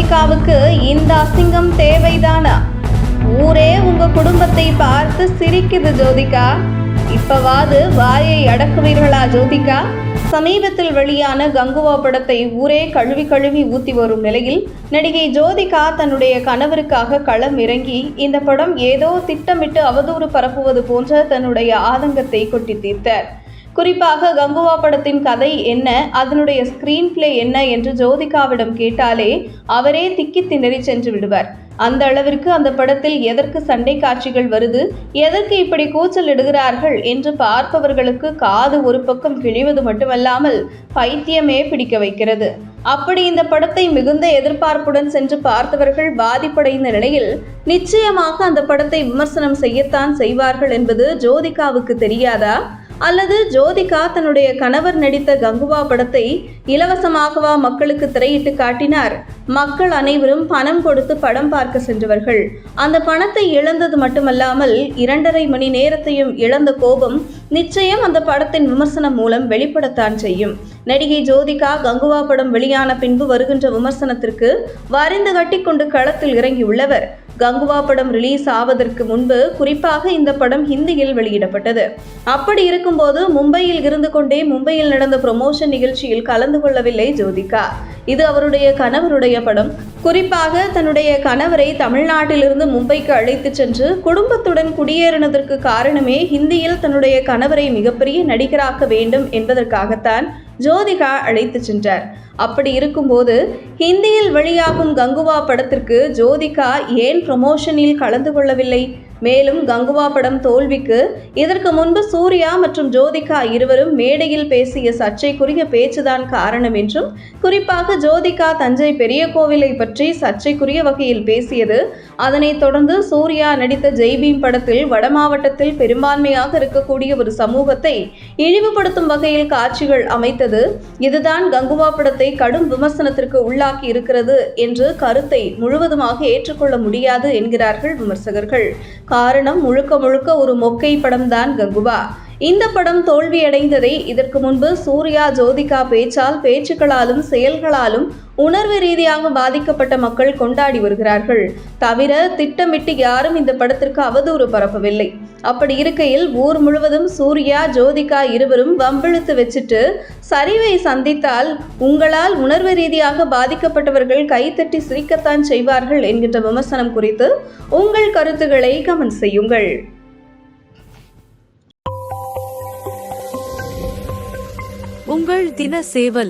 ஜோதிகாவுக்கு இந்த அசிங்கம் தேவைதானா? ஊரே உங்க குடும்பத்தை பார்த்து சிரிக்குது ஜோதிகா. இப்பவாது வாயை அடக்குவீர்களா ஜோதிகா? சமீபத்தில் வெளியான கங்குவா படத்தை ஊரே கழுவி கழுவி ஊத்தி வரும் நிலையில் நடிகை ஜோதிகா தன்னுடைய கணவருக்காக களம் இறங்கி இந்த படம் ஏதோ திட்டமிட்டு அவதூறு பரப்புவது போன்ற தன்னுடைய ஆதங்கத்தை கொட்டி தீர்த்தார். குறிப்பாக கங்குவா படத்தின் கதை என்ன, அதனுடைய ஸ்கிரீன் பிளே என்ன என்று ஜோதிகாவிடம் கேட்டாலே அவரே திக்கி திணறி சென்று விடுவார். அந்த அளவிற்கு அந்த படத்தில் எதற்கு சண்டை காட்சிகள் வருது, எதற்கு இப்படி கூச்சல் இடுகிறார்கள் என்று பார்ப்பவர்களுக்கு காது ஒரு பக்கம் கிழிவது மட்டுமல்லாமல் பைத்தியமே பிடிக்க வைக்கிறது. அப்படி இந்த படத்தை மிகுந்த எதிர்பார்ப்புடன் சென்று பார்த்தவர்கள் பாதிப்படைந்த நிலையில் நிச்சயமாக அந்த படத்தை விமர்சனம் செய்யத்தான் செய்வார்கள் என்பது ஜோதிகாவுக்கு தெரியாதா? அல்லது ஜோதிகா தன்னுடைய கணவர் நடித்த கங்குவா படத்தை இலவசமாகவா மக்களுக்கு திரையிட்டு காட்டினார்? மக்கள் அனைவரும் பணம் கொடுத்து படம் பார்க்க சென்றவர்கள். அந்த பணத்தை இழந்தது மட்டுமல்லாமல் 2.5 மணி நேரத்தையும் இழந்த கோபம் நிச்சயம் அந்த படத்தின் விமர்சனம் மூலம் வெளிப்படத்தான் செய்யும். நடிகை ஜோதிகா கங்குவா படம் வெளியான பின்பு வருகின்ற விமர்சனத்திற்கு வரிந்து கட்டி கொண்டு களத்தில் இறங்கியுள்ளவர். கங்குவா படம் ரிலீஸ் ஆவதற்கு முன்பு குறிப்பாக இந்த படம் ஹிந்தியில் வெளியிடப்பட்டது. அப்படி இருக்கும்போது மும்பையில் இருந்து கொண்டே மும்பையில் நடந்த ப்ரொமோஷன் நிகழ்ச்சியில் கலந்து கொள்ளவில்லை ஜோதிகா. இது அவருடைய கணவருடைய படம். குறிப்பாக தன்னுடைய கணவரை தமிழ்நாட்டிலிருந்து மும்பைக்கு அழைத்து சென்று குடும்பத்துடன் குடியேறினதற்கு காரணமே ஹிந்தியில் தன்னுடைய கணவரை மிகப்பெரிய நடிகராக்க வேண்டும் என்பதற்காகத்தான் ஜோதிகா அழைத்து சென்றார். அப்படி இருக்கும்போது ஹிந்தியில் வெளியாகும் கங்குவா படத்திற்கு ஜோதிகா ஏன் ப்ரமோஷனில் கலந்து கொள்ளவில்லை? மேலும் கங்குவா படம் தோல்விக்கு இதற்கு முன்பு சூர்யா மற்றும் ஜோதிகா இருவரும் மேடையில் பேசிய சர்ச்சைக்குரிய பேச்சுதான் காரணம் என்றும், குறிப்பாக ஜோதிகா தஞ்சை பெரிய கோவிலை பற்றி சர்ச்சைக்குரிய வகையில் பேசியது, அதனைத் தொடர்ந்து சூர்யா நடித்த ஜெய்பீம் படத்தில் வடமாவட்டத்தில் பெரும்பான்மையாக இருக்கக்கூடிய ஒரு சமூகத்தை இழிவுபடுத்தும் வகையில் காட்சிகள் அமைத்தது, இதுதான் கங்குவா படத்தை கடும் விமர்சனத்திற்கு உள்ளாக்கி இருக்கிறது என்று கருத்தை முழுவதுமாக ஏற்றுக்கொள்ள முடியாது என்கிறார்கள் விமர்சகர்கள். காரணம் முழுக்க முழுக்க ஒரு மொக்கை படம்தான் கங்குவா. இந்த படம் தோல்வியடைந்ததை இதற்கு முன்பு சூர்யா ஜோதிகா பேச்சுக்களாலும் செயல்களாலும் உணர்வு ரீதியாக பாதிக்கப்பட்ட மக்கள் கொண்டாடி வருகிறார்கள். தவிர திட்டமிட்டு யாரும் இந்த படத்திற்கு அவதூறு பரப்பவில்லை. அப்படி இருக்கையில் ஊர் முழுவதும் சூர்யா ஜோதிகா இருவரும் வம்பிழுத்து வச்சுட்டு சரிவை சந்தித்தால் உங்களால் உணர்வு ரீதியாக பாதிக்கப்பட்டவர்கள் கைத்தட்டி சிரிக்கத்தான் செய்வார்கள் என்கின்ற விமர்சனம் குறித்து உங்கள் கருத்துக்களை கமெண்ட் செய்யுங்கள். உங்கள் தின சேவல்.